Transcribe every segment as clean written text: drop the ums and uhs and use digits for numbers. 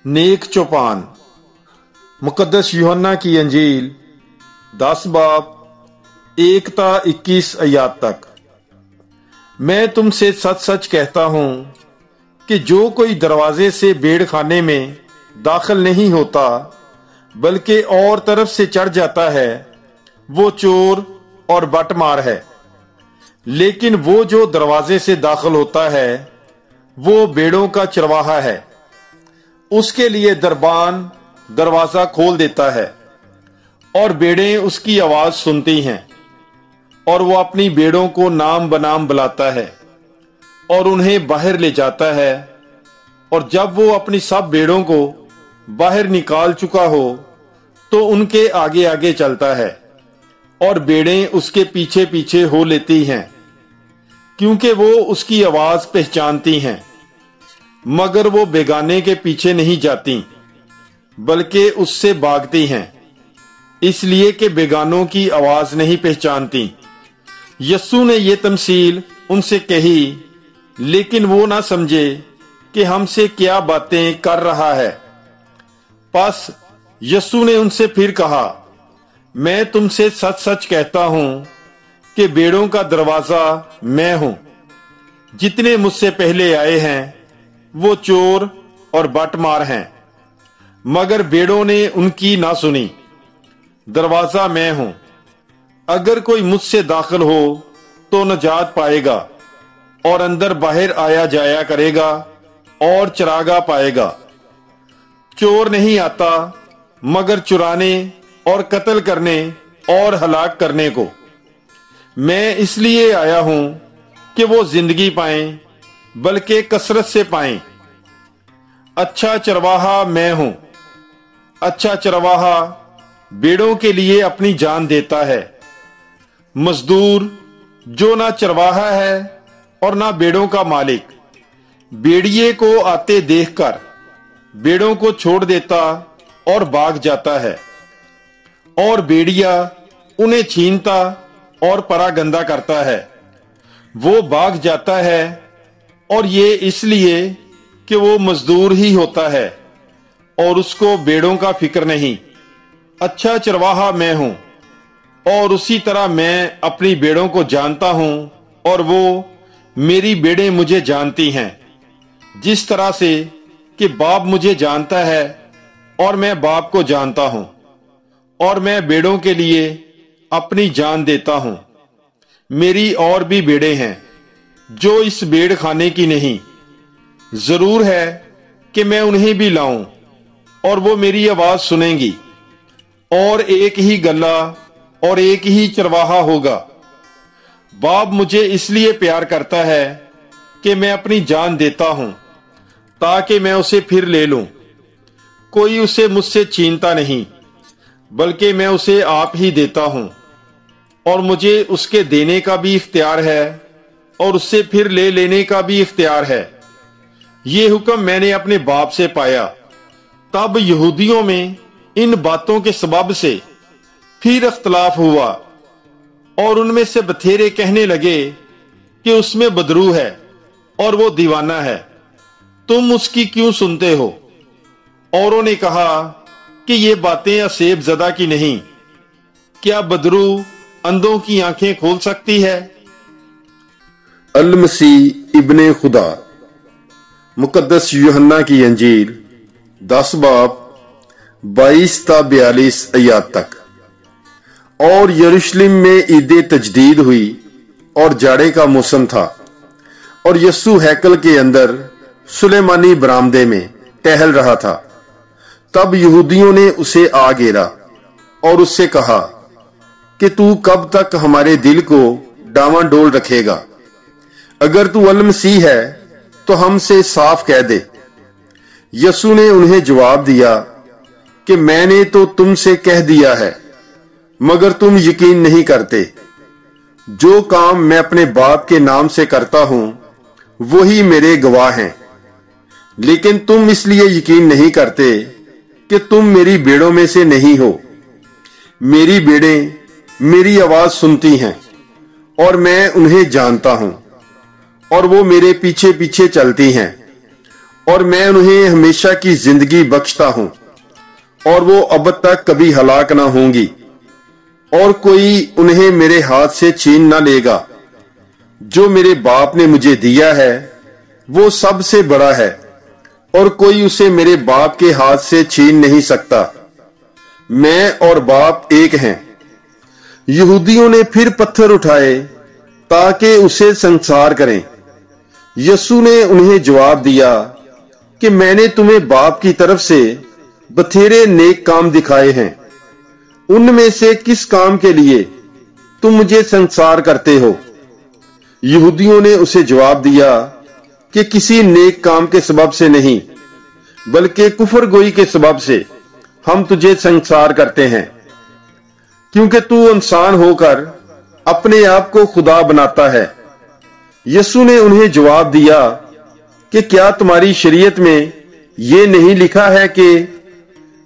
नेक चौपान। मुकद्दस यूहन्ना की अंजील 10 बाब 1 ता 21 आयत तक। मैं तुमसे सच सच कहता हूं कि जो कोई दरवाजे से भेड़खाने में दाखिल नहीं होता बल्कि और तरफ से चढ़ जाता है, वो चोर और बटमार है। लेकिन वो जो दरवाजे से दाखिल होता है वो भेड़ों का चरवाहा है। उसके लिए दरबान दरवाजा खोल देता है और भेड़ें उसकी आवाज सुनती हैं, और वो अपनी भेड़ों को नाम बनाम बुलाता है और उन्हें बाहर ले जाता है। और जब वो अपनी सब भेड़ों को बाहर निकाल चुका हो तो उनके आगे आगे चलता है, और भेड़ें उसके पीछे पीछे हो लेती हैं, क्योंकि वो उसकी आवाज पहचानती हैं। मगर वो बेगाने के पीछे नहीं जाती बल्कि उससे भागती हैं, इसलिए कि बेगानों की आवाज नहीं पहचानती। यस्सु ने ये तमसील उनसे कही, लेकिन वो ना समझे कि हमसे क्या बातें कर रहा है। बस यस्सु ने उनसे फिर कहा, मैं तुमसे सच सच कहता हूं कि भेड़ों का दरवाजा मैं हूं। जितने मुझसे पहले आए हैं वो चोर और बटमार हैं, मगर भेड़ों ने उनकी ना सुनी। दरवाजा मैं हूं। अगर कोई मुझसे दाखिल हो तो नजात पाएगा और अंदर बाहर आया जाया करेगा और चरागा पाएगा। चोर नहीं आता मगर चुराने और कत्ल करने और हलाक करने को। मैं इसलिए आया हूं कि वो जिंदगी पाएं, बल्कि कसरत से पाएं। अच्छा चरवाहा मैं हूं। अच्छा चरवाहा भेड़ों के लिए अपनी जान देता है। मजदूर जो ना चरवाहा है और ना भेड़ों का मालिक, भेड़िए को आते देखकर भेड़ों को छोड़ देता और भाग जाता है, और भेड़िया उन्हें छीनता और परागंदा करता है। वो भाग जाता है, और ये इसलिए कि वो मजदूर ही होता है और उसको भेड़ों का फिक्र नहीं। अच्छा चरवाहा मैं हूं, और उसी तरह मैं अपनी भेड़ों को जानता हूं और वो मेरी भेड़ें मुझे जानती हैं। जिस तरह से कि बाप मुझे जानता है और मैं बाप को जानता हूं, और मैं भेड़ों के लिए अपनी जान देता हूं। मेरी और भी भेड़ें हैं जो इस भेड़ खाने की नहीं। जरूर है कि मैं उन्हें भी लाऊं और वो मेरी आवाज सुनेंगी, और एक ही गला और एक ही चरवाहा होगा। बाप मुझे इसलिए प्यार करता है कि मैं अपनी जान देता हूं ताकि मैं उसे फिर ले लूं। कोई उसे मुझसे छीनता नहीं, बल्कि मैं उसे आप ही देता हूं, और मुझे उसके देने का भी इख्तियार है और उससे फिर ले लेने का भी इख्तियार है। ये हुक्म मैंने अपने बाप से पाया। तब यहूदियों में इन बातों के सबब से फिर इख्तलाफ हुआ, और उनमें से बथेरे कहने लगे कि उसमें बदरू है और वो दीवाना है, तुम उसकी क्यों सुनते हो? औरों ने कहा कि ये बातें असेब ज़दा की नहीं। क्या बदरू अंधों की आंखें खोल सकती है? अल मसीह इब्ने खुदा। मुकद्दस यूहन्ना की अंजील 10 बाब 22 ता 42 आयत तक। और यरूशलेम में ईद तजदीद हुई और जाड़े का मौसम था, और यस्सु हैकल के अंदर सुलेमानी बरामदे में टहल रहा था। तब यहूदियों ने उसे आ घेरा और उससे कहा कि तू कब तक हमारे दिल को डावांडोल रखेगा? अगर तू अल मसीह है तो हमसे साफ कह दे। यस्सु ने उन्हें जवाब दिया कि मैंने तो तुमसे कह दिया है, मगर तुम यकीन नहीं करते। जो काम मैं अपने बाप के नाम से करता हूं वही मेरे गवाह हैं, लेकिन तुम इसलिए यकीन नहीं करते कि तुम मेरी भेड़ों में से नहीं हो। मेरी भेड़ें मेरी आवाज सुनती हैं और मैं उन्हें जानता हूं, और वो मेरे पीछे पीछे चलती हैं, और मैं उन्हें हमेशा की जिंदगी बख्शता हूं, और वो अब तक कभी हलाक ना होंगी, और कोई उन्हें मेरे हाथ से छीन ना लेगा। जो मेरे बाप ने मुझे दिया है वो सबसे बड़ा है, और कोई उसे मेरे बाप के हाथ से छीन नहीं सकता। मैं और बाप एक हैं। यहूदियों ने फिर पत्थर उठाए ताकि उसे संसार करें। यीशु ने उन्हें जवाब दिया कि मैंने तुम्हें बाप की तरफ से बथेरे नेक काम दिखाए हैं, उनमें से किस काम के लिए तुम मुझे संसार करते हो? यहूदियों ने उसे जवाब दिया कि किसी नेक काम के सबब से नहीं, बल्कि कुफर गोई के सबब से हम तुझे संसार करते हैं, क्योंकि तू इंसान होकर अपने आप को खुदा बनाता है। यीशु ने उन्हें जवाब दिया कि क्या तुम्हारी शरीयत में यह नहीं लिखा है कि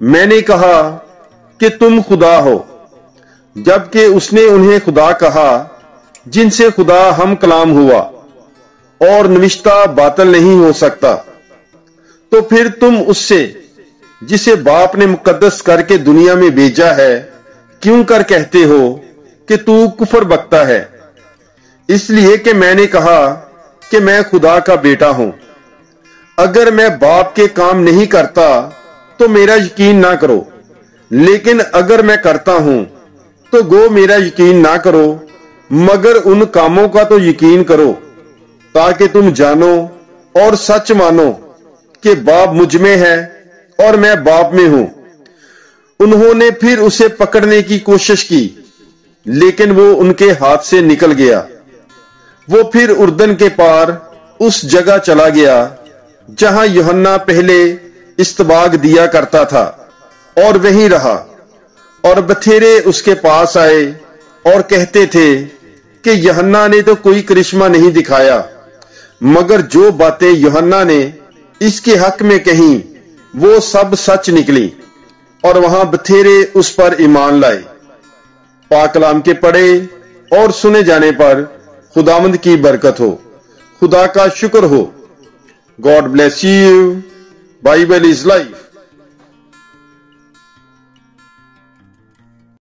मैंने कहा कि तुम खुदा हो? जबकि उसने उन्हें खुदा कहा जिनसे खुदा हम कलाम हुआ, और नविश्ता बातिल नहीं हो सकता। तो फिर तुम उससे, जिसे बाप ने मुकद्दस करके दुनिया में भेजा है, क्यों कर कहते हो कि तू कुफर बकता है? इसलिए कि मैंने कहा कि मैं खुदा का बेटा हूं। अगर मैं बाप के काम नहीं करता तो मेरा यकीन ना करो, लेकिन अगर मैं करता हूं तो गो मेरा यकीन ना करो, मगर उन कामों का तो यकीन करो, ताकि तुम जानो और सच मानो कि बाप मुझ में है और मैं बाप में हूं। उन्होंने फिर उसे पकड़ने की कोशिश की, लेकिन वो उनके हाथ से निकल गया। वो फिर उर्दन के पार उस जगह चला गया जहां यूहन्ना पहले इस्तबाग दिया करता था, और वहीं रहा। और बथेरे उसके पास आए और कहते थे कि यूहन्ना ने तो कोई करिश्मा नहीं दिखाया, मगर जो बातें यूहन्ना ने इसके हक में कही वो सब सच निकली। और वहां बथेरे उस पर ईमान लाए। पाक कलाम के पढ़े और सुने जाने पर खुदावंद की बरकत हो, खुदा का शुक्र हो। God bless you. Bible is life.